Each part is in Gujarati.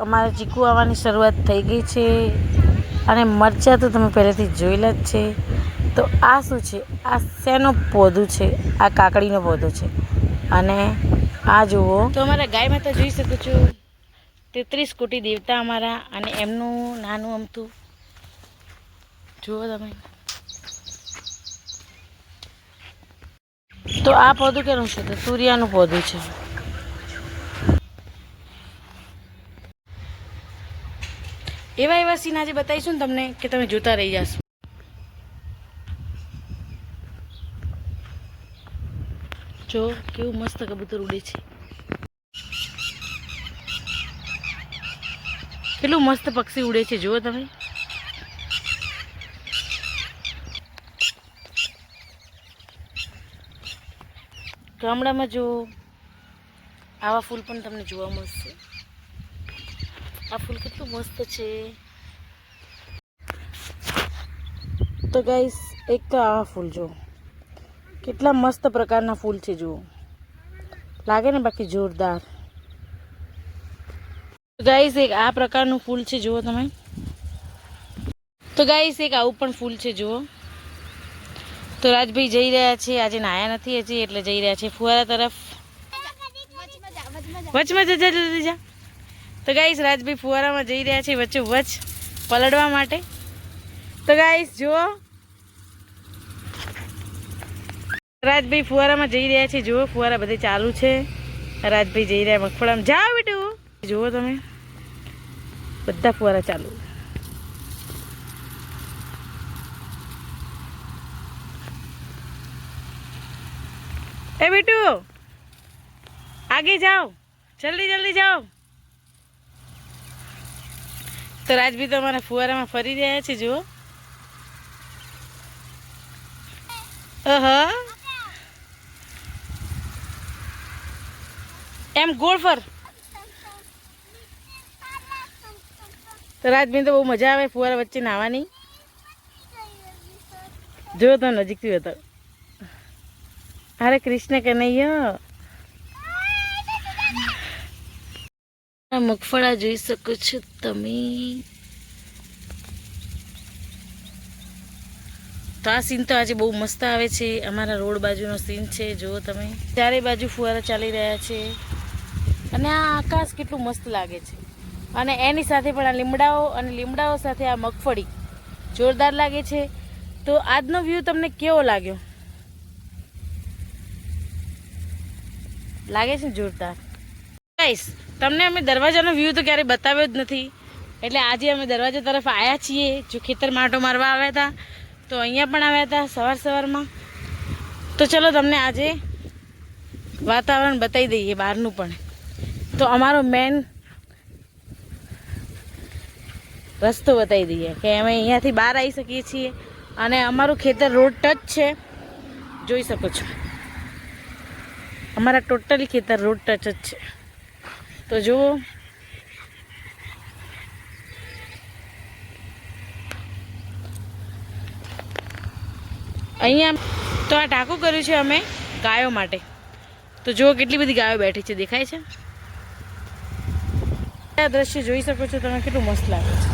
અમારે ચીકુ આવવાની શરૂઆત થઈ ગઈ છે અને મરચાં તો તમે પહેલેથી જોયેલા જ છે. તો આ શું છે? આ શેનો પૌધું છે? આ કાકડીનો પૌધો છે. અને આ જુઓ તો અમારા ગાય માતા જોઈ શકો છો, 33 કોટી દેવતા અમારા, અને એમનું નાનું અમથું જુઓ તમે. તો આ પૌધું કેનું છે? તો સૂર્યનું પૌધું છે. એવા સીન આજે બતાવીશું ને તમને કે તમે જોતા રહી જશો. જો કેવું મસ્ત કબૂતર ઉડે છે, કેટલું મસ્ત પક્ષી ઉડે છે જુઓ તમે. ગામડામાં જો આવા ફૂલ પણ તમને જોવા મળશે. આ ફૂલ કેટલું મસ્ત છે. તો ગાઈસ, એક તો આવા ફૂલ જો કેટલા મસ્ત પ્રકારના ફૂલ છે જુઓ, લાગે ને બાકી જોરદાર. તો ગાઈસ, એક આ પ્રકારનું ફૂલ છે જુઓ તમે. તો ગાઈસ, એક આવું પણ ફૂલ છે જુઓ. તો રાજભાઈ જઈ રહ્યા છે, આજે નાયા નથી હજી એટલે જઈ રહ્યા છે ફુવારા તરફ. વચમાં જા. તો ગાઈસ, રાજભાઈ ફુવારામાં જઈ રહ્યા છે વચ્ચે વચ પલળવા માટે. તો ગાઈસ જુઓ, રાજભાઈ ફુવારામાં જઈ રહ્યા છે જુઓ. ફુવારા બધે ચાલુ છે. રાજભાઈ જઈ રહ્યા મગફળામાં. જાઓ બેટું, જુઓ તમે, બધા ફુવારા ચાલુ. ए बेटू आगे जाओ, जल्दी जल्दी जाओ. તો રાજભાઈ તો અમારા ફુવારામાં ફરી રહ્યા છે જુઓ. એમ ગોળ ફર. તો રાજભાઈ તો બહુ મજા આવે ફુવારા વચ્ચે નાહવાની. જો તો નજીકથી હતો. હરે કૃષ્ણ કનૈયા. મગફળા જોઈ શકો છો તમે. તો આ સીન તો આજે બહુ મસ્ત આવે છે. અમારા રોડ બાજુનો સીન છે જુઓ તમે. ચારે બાજુ ફુવારા ચાલી રહ્યા છે અને આ આકાશ કેટલું મસ્ત લાગે છે. અને એની સાથે પણ આ લીમડાઓ, અને લીમડાઓ સાથે આ મગફળી જોરદાર લાગે છે. તો આજનો વ્યૂ તમને કેવો લાગ્યો? લાગે છે જોરદાર. ગાઈસ, તમને અમે દરવાજાનો વ્યૂ તો ક્યારેય બતાવ્યો જ નથી, એટલે આજે અમે દરવાજા તરફ આવ્યા છીએ. જો ખેતરમાં આંટો મારવા આવ્યા હતા તો અહીંયા પણ આવ્યા હતા સવારમાં. તો ચલો તમને આજે વાતાવરણ બતાવી દઈએ બહારનું પણ. તો અમારો મેન રસ્તો બતાવી દઈએ કે અમે અહીંયાથી બહાર આવી શકીએ છીએ. અને અમારું ખેતર રોડ ટચ છે, જોઈ શકો છો. અમારા ટોટલી ખેતર રોડ ટચ જ છે. તો જુઓ, અહીંયા તો આ ટાંકું કર્યું છે અમે ગાયો માટે. તો જુઓ કેટલી બધી ગાયો બેઠી છે, દેખાય છે? આ દ્રશ્ય જોઈ શકો છો તમે, કેટલું મસ્ત લાગે છે.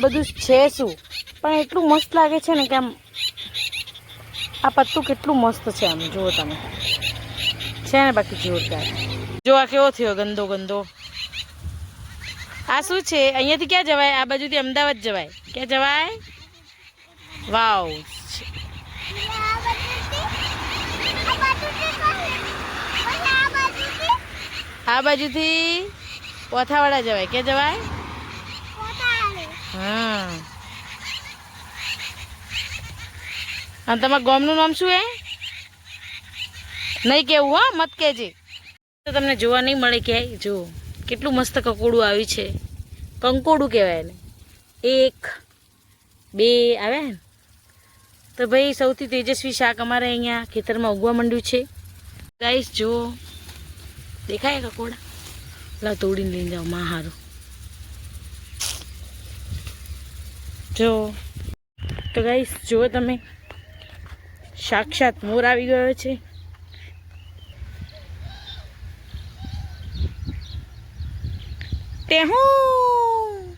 બધું છે શું, પણ એટલું મસ્ત લાગે છે ને કે આમ આ પત્તું કેટલું મસ્ત છે. આમ જુઓ તમે, છે ને બાકી જોરદાર. જો આ કેવો થયો ગંદો ગંદો. આ શું છે? અહીંયાથી ક્યાં જવાય? આ બાજુથી અમદાવાદ જવાય. ક્યાં જવાય? વાવ. આ બાજુથી પોથાવાડા જવાય. ક્યાં જવાય? હા. અને તમારા ગામનું નામ શું હે? નહીં કેવું હા, મત કહેજે. તો તમને જોવા નહીં મળે ક્યાંય. જુઓ કેટલું મસ્ત કકોડું આવ્યું છે. કંકોડું કહેવાય એને. 1 2 આવે ને. તો ભાઈ સૌથી તેજસ્વી શાક અમારે અહીંયા ખેતરમાં ઉગવા માંડ્યું છે. ગાઈસ જુઓ, દેખાય કકોડા? લા તોડીને લઈને જાઓ માં હારું. જો તો ગાઈસ જુઓ તમે, સાક્ષાત મોર આવી ગયો છે. ટેહું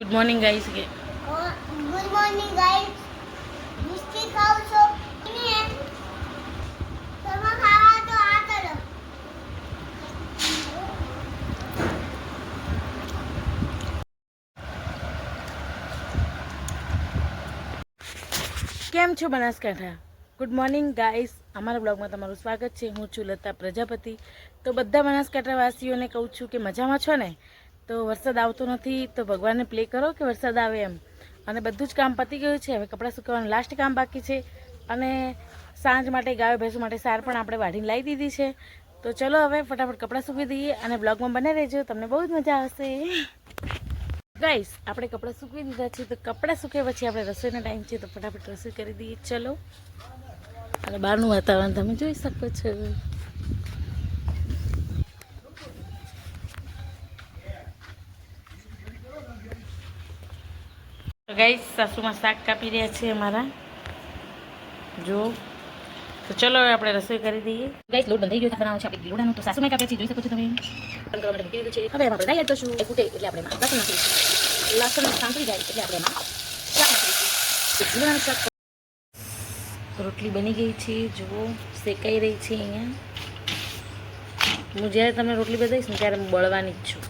ગુડ મોર્નિંગ ગાઈસ કે ગુડ મોર્નિંગ ગાઈસ બિસ્કિટ ખાવ છો ને તમે ખાવા તો આ કરો કેમ છો બનાસકાંઠા? ગુડ મોર્નિંગ ગાઈસ, અમારા બ્લોગમાં તમારું સ્વાગત છે. હું છું લતા પ્રજાપતિ. તો બધા બનાસકાંઠાવાસીઓને કહું છું કે મજામાં છો ને? તો વરસાદ આવતો નથી તો ભગવાનને પ્લે કરો કે વરસાદ આવે એમ. અને બધું જ કામ પતી ગયું છે. હવે કપડાં સુકવવાનું લાસ્ટ કામ બાકી છે. અને સાંજ માટે ગાયો ભેંસો માટે સાર પણ આપણે વાઢીને લાવી દીધી છે. તો ચલો હવે ફટાફટ કપડાં સૂકવી દઈએ અને બ્લોગમાં બને રહેજો, તમને બહુ જ મજા આવશે. ગાઈસ આપણે કપડાં સૂકવી દીધા છે. તો કપડાં સૂક્યા પછી આપણે રસોઈનો ટાઈમ છે તો ફટાફટ રસોઈ કરી દઈએ. ચલો. અને બહારનું વાતાવરણ તમે જોઈ શકો છો. તો ગાઈસ સાસુમાં શાક કાપી રહ્યા છે અમારા, જો. તો ચલો હવે આપણે રસોઈ કરી દઈએ. ગાઈસ લોટ બંધાઈ ગયો છે બનાવવાનો છે આપણે ગીલોડાનો. તો સાસુમાં કાપ્યા છે, જોઈ શકો છો તમે. કરવા માટે મૂકી દીધું છે. હવે એમાં આપણે રાઈ એડ કરશું. એ ફૂટે એટલે આપણે એમાં લસણ નાખીશું. લસણ સાંતળી જાય એટલે આપણે એમાં શાક નાખીશું. ગીલોડાનું શાક. રોટલી બની ગઈ છે, જુઓ શેકાઈ રહી છે અહીંયા. હું જ્યારે તમને રોટલી બતાવીશ ને ત્યારે હું બળવાની જ છું.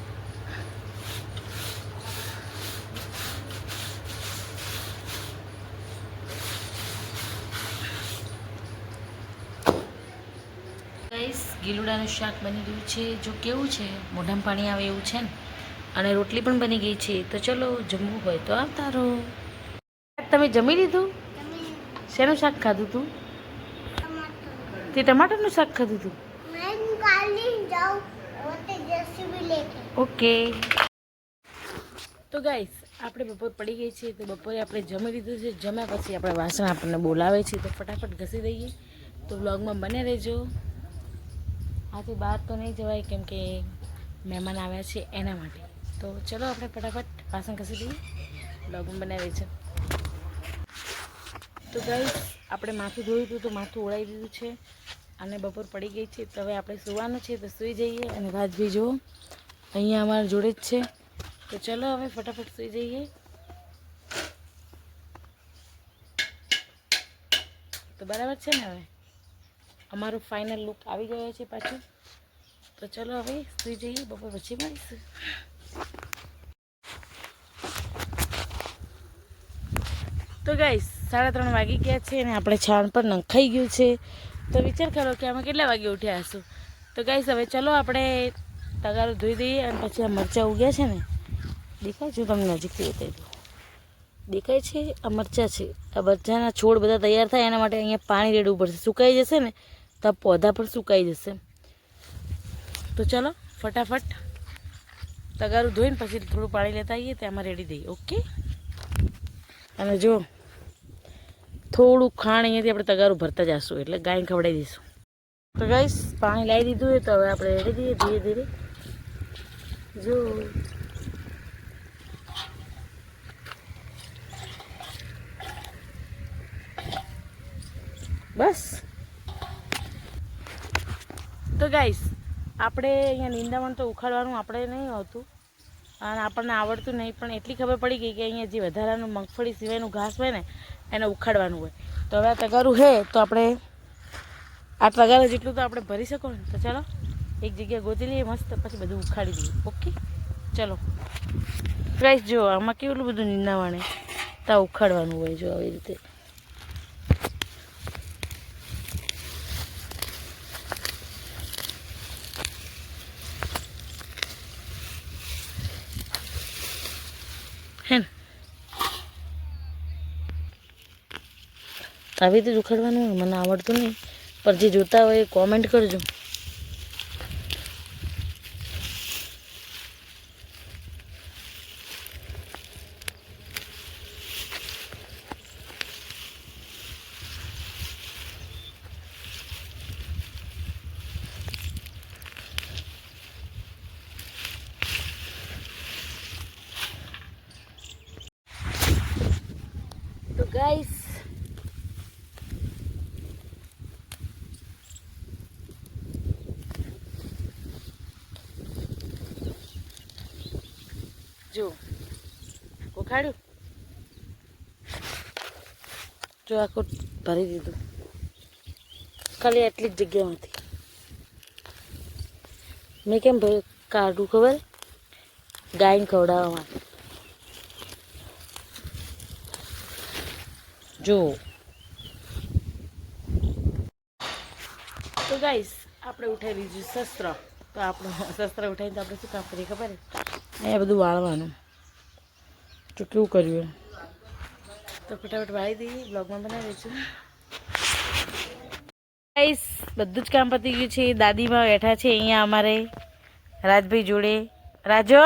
ગાઈસ ગીલુડાનું શાક બની ગયું છે, જો કેવું છે મોઢામાં પાણી આવે એવું છે ને. અને રોટલી પણ બની ગઈ છે. તો ચલો જમવું હોય તો આવતા રહો. તમે જમી લીધું? શેનું શાક ખાધું તું? તે ટમાટરનું શાક ખાધું તું? ઓકે. તો ગાઈસ આપણે બપોર પડી ગઈ છે તો બપોરે આપણે જમી લીધું છે. જમ્યા પછી આપણે વાસણ આપણને બોલાવે છે તો ફટાફટ ઘસી દઈએ. તો વ્લોગમાં બને રહેજો. આથી બહાર તો નહીં જવાય કેમ કે મહેમાન આવ્યા છે એના માટે. તો ચલો આપણે ફટાફટ વાસણ ઘસી દઈએ. વ્લોગમાં બને રહેજો. તો ગાઈસ આપણે માથું ધોયું હતું તો માથું ઓળાવી દીધું છે અને બપોર પડી ગઈ છે. તો હવે આપણે સૂવાનું છે તો સૂઈ જઈએ. અને રાજભી જુઓ અહીંયા અમારા જોડે જ છે. તો ચલો હવે ફટાફટ સૂઈ જઈએ. તો બરાબર છે ને? હવે અમારો ફાઇનલ લુક આવી ગયો છે પાછું. તો ચલો હવે સૂઈ જઈએ. બપોર પછી મળીશું. તો ગાઈસ 3:30 વાગી ગયા છે અને આપણે છાણ પર નખાઈ ગયું છે. તો વિચાર કરો કે અમે કેટલા વાગે ઉઠ્યા હશું. તો ગાઈસ હવે ચલો આપણે તગારું ધોઈ દઈએ અને પછી આ મરચાં ઉગ્યા છે ને, દેખાય છે તમને? નજીકથી બતાવી દઉં. દેખાય છે? આ મરચાં છે. આ મરચાંના છોડ બધા તૈયાર થાય એના માટે અહીંયા પાણી રેડવું પડશે. સુકાઈ જશે ને તો આ પૌધા પણ સુકાઈ જશે. તો ચલો ફટાફટ તગારું ધોઈને પછી થોડું પાણી લેતા આવીએ તેમાં રેડી દઈએ. ઓકે. અને જો થોડું ખાણ અહીંયાથી આપણે તગારું ભરતા જઈશું એટલે ગાય ખવડાવી દઈશું. તો ગાઈસ પાણી લાવી દીધું હોય તો હવે આપણે રેડી દઈએ ધીરે ધીરે. જો બસ. તો ગાઈસ આપણે અહીંયા નિંદામણ તો ઉખાડવાનું આપણે નહીં આવતું અને આપણને આવડતું નહીં, પણ એટલી ખબર પડી ગઈ કે અહીંયા જે વધારાનું મગફળી સિવાયનું ઘાસ હોય ને એને ઉખાડવાનું હોય. તો હવે આ તગારું છે તો આપણે આ તગારું જેટલું તો આપણે ભરી શકો ને. તો ચાલો એક જગ્યાએ ગોતી લઈએ મસ્ત, પછી બધું ઉખાડી દઈએ. ઓકે ચલો ગાઈસ જો આમાં કેવું બધું નિંદાવાને તા ઉખાડવાનું હોય. જો આવી રીતે હે ને આવી રીતે જ ઉખાડવાનું હોય. મને આવડતું નહીં, પણ જે જોતા હોય એ કોમેન્ટ કરજો. તો ગાઈસ જો ઉખાડ્યું, જો આખું ભરી દીધું ખાલી આટલી જ જગ્યામાંથી. મેં કેમ કાઢું ખબર? ગાયને ખવડાવવા માટે. જો તો ગાઈસ આપણે ઉઠાવી લીધું શસ્ત્ર. તો આપણું શસ્ત્ર ઉઠાવીને તો આપણે શું કામ કરીએ ખબર? એ બધું વાળવાનું. તો કેવું કર્યું તો ફટાફટ વાળી દઈએ. બ્લોગમાં બનાવી દઈશું. ગાઈસ બધું જ કામ પતી ગયું છે. દાદીમાં બેઠા છે અહીંયા અમારે રાજભાઈ જોડે. રાજો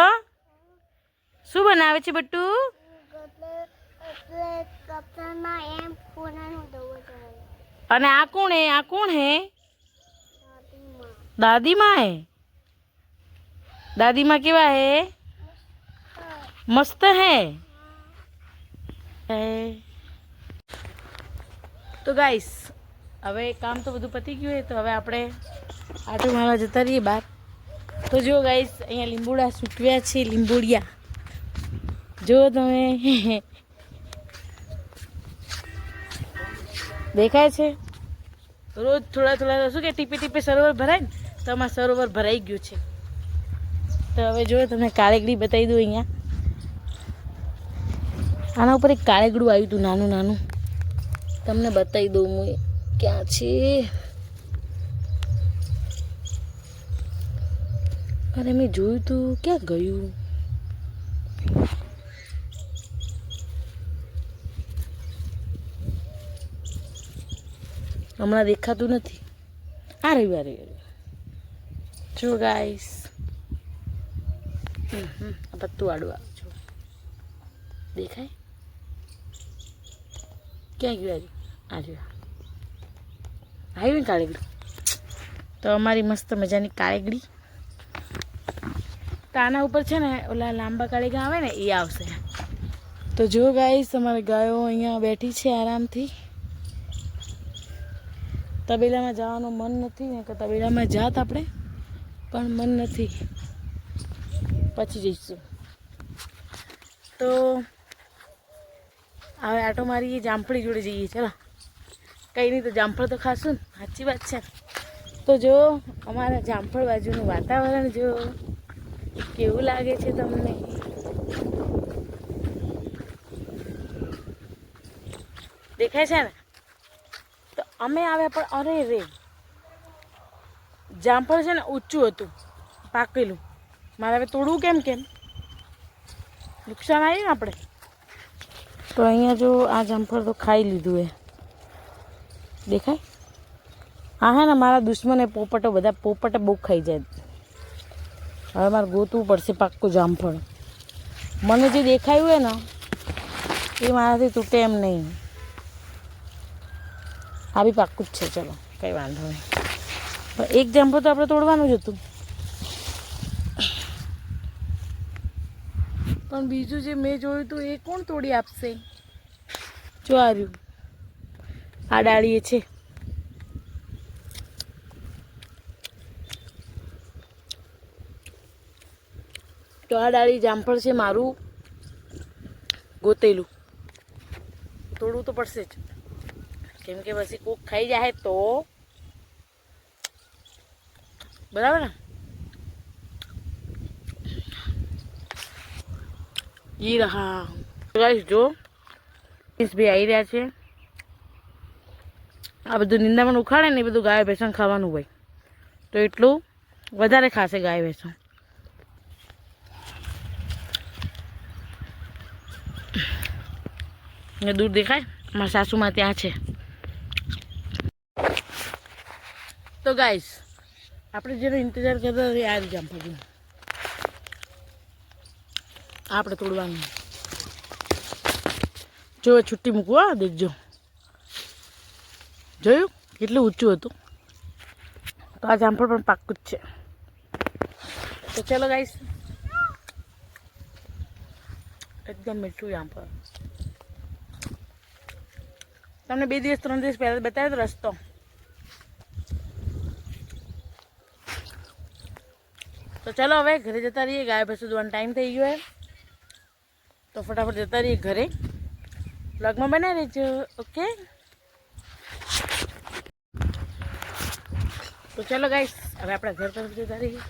શું બનાવે છે બટ્ટુ? અને આ કોણ હે? આ કોણ હે? દાદી માં હે. દાદી માં કેવા હે? મસ્ત હે. તો ગાઈસ હવે કામ તો બધું પતી ગયું હોય તો હવે આપણે આટો મારવા જતા રહીએ બહાર. તો જો ગાઈસ અહીંયા લીંબોડા સૂકવ્યા છે. લીંબોડિયા જો તમે દેખાય છે. રોજ થોડા થોડા શું કે ટીપે ટીપે સરોવર ભરાય ને, તો આમાં સરોવર ભરાઈ ગયું છે. તો હવે જો તમને કાળેગડી બતાવી દઉં. અહીંયા આના ઉપર એક કાળેગડું આવ્યું હતું નાનું નાનું. તમને બતાવી દઉં હું ક્યાં છે. અરે મેં જોયું તું, ક્યાં ગયું? હમણાં દેખાતું નથી. આ રવિવારે જો ગાઈસ આ પત્તું આડું આવે છો દેખાય? ક્યાં ગયું? આજે આવ્યું ને કાળેગડી. તો અમારી મસ્ત મજાની કાળેગડી. તો આના ઉપર છે ને ઓલા લાંબા કાળેગા આવે ને એ આવશે. તો જો ગાઈસ અમારી ગાયો અહીંયા બેઠી છે આરામથી. તબેલામાં જવાનું મન નથી ને, કે તબેલામાં જાત આપણે પણ મન નથી. પછી જઈશું. તો હવે આટો મારીએ, જામફળી જોડે જઈએ. ચલો કંઈ નહીં તો જામફળ તો ખાશું ને. સાચી વાત છે. તો જો અમારા જામફળ બાજુનું વાતાવરણ જો કેવું લાગે છે તમને. દેખાય છે ને? તો અમે આવ્યા પણ અરે રે જામફળ છે ને ઊંચું હતું પાકેલું. મારે હવે તોડવું કેમ કેમ? નુકસાન આવ્યું ને આપણે. તો અહીંયા જો આ જામફળ તો ખાઈ લીધું એ. દેખાય? હા હે ને મારા દુશ્મને પોપટો બધા પોપટે બહુ ખાઈ જાય. હવે મારે ગોતવું પડશે પાક્કું જામફળ. મને જે દેખાયું હોય ને એ મારાથી તૂટે એમ નહીં. આ બી પાક્કું જ છે. ચલો કંઈ વાંધો નહીં. પણ એક જામફળ તો આપણે તોડવાનું જ હતું. પણ બીજું જે મેં જોયું હતું એ કોણ તોડી આપશે? જો આ રહ્યું, આ ડાળીએ છે. તો આ ડાળી જામફળ છે મારું ગોતેલું. તોડવું તો પડશે જ, કેમ કે પછી કોક ખાઈ જાય તો બરાબર ને. ઈ રહા ગાઈસ જો ભાઈ આવી રહ્યા છે. આ બધું નિંદામણ ઉખાડે ને એ બધું ગાય ભેંસણ ખાવાનું હોય, તો એટલું વધારે ખાશે ગાય ભેંસણ. ને દૂર દેખાય મારા સાસુમાં ત્યાં છે. તો ગાઈસ આપણે જેનો ઇંતજાર કરતા હતા આ જામફળ આપણે તોડવાનું. જો છુટ્ટી મૂકવું. હા દેખજો, જોયું કેટલું ઊંચું હતું. તો આ જામફળ પણ પાક્કું જ છે. તો ચલો ગાઈસ, એકદમ મીઠું જામફળ. તમને 2 દિવસ 3 દિવસ પહેલાં બતાવ્યો તો રસ્તો. તો ચલો હવે ઘરે જતા રહીએ. ગાય ભેંસો દોવાનો ટાઈમ થઈ ગયો હે. તો ફટાફટ જતા રહીએ ઘરે. બ્લોગમાં બનાવી દેજો. ઓકે, તો ચાલો ગાઈસ, હવે આપણા ઘર તરફ જતા રહીએ.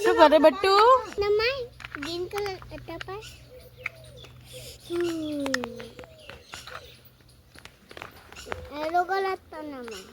શું કરે બટ્ટુ? નમાઈ ગ્રીન કલર ટપા એરો કલર તો નમાઈ.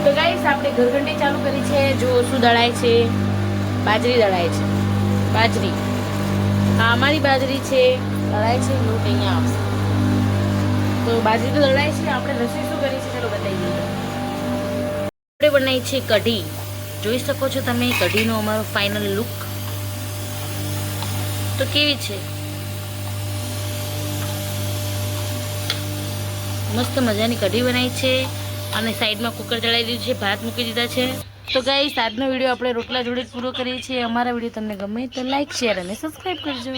તો ગાઈસ, આપણે ઘરઘંટી ચાલુ કરી છે. જો શું દળાય છે? બાજરી દળાય છે. બાજરી, આ અમારી બાજરી છે. દળાય છે. લોટ અહીંયા આવશે. તો બાજરી તો દળાય છે. આપણે રસોઈ શું કરી છે ચાલો બતાવી દઈએ. આપણે બનાવી છે કઢી. જોઈ શકો છો તમે કઢીનો અમારો ફાઇનલ લુક. તો કેવી છે? મસ્ત મજાની કઢી બનાવી છે. અને સાઈડમાં કુકર ચડાવી દીધું છે, ભાત મૂકી દીધા છે. તો ગાઈસ, આજનો વિડીયો આપણે રોટલા જોડે પૂરો કરીએ છીએ. અમારા વિડીયો તમને ગમે તો લાઈક, શેર અને સબસ્ક્રાઈબ કરજો.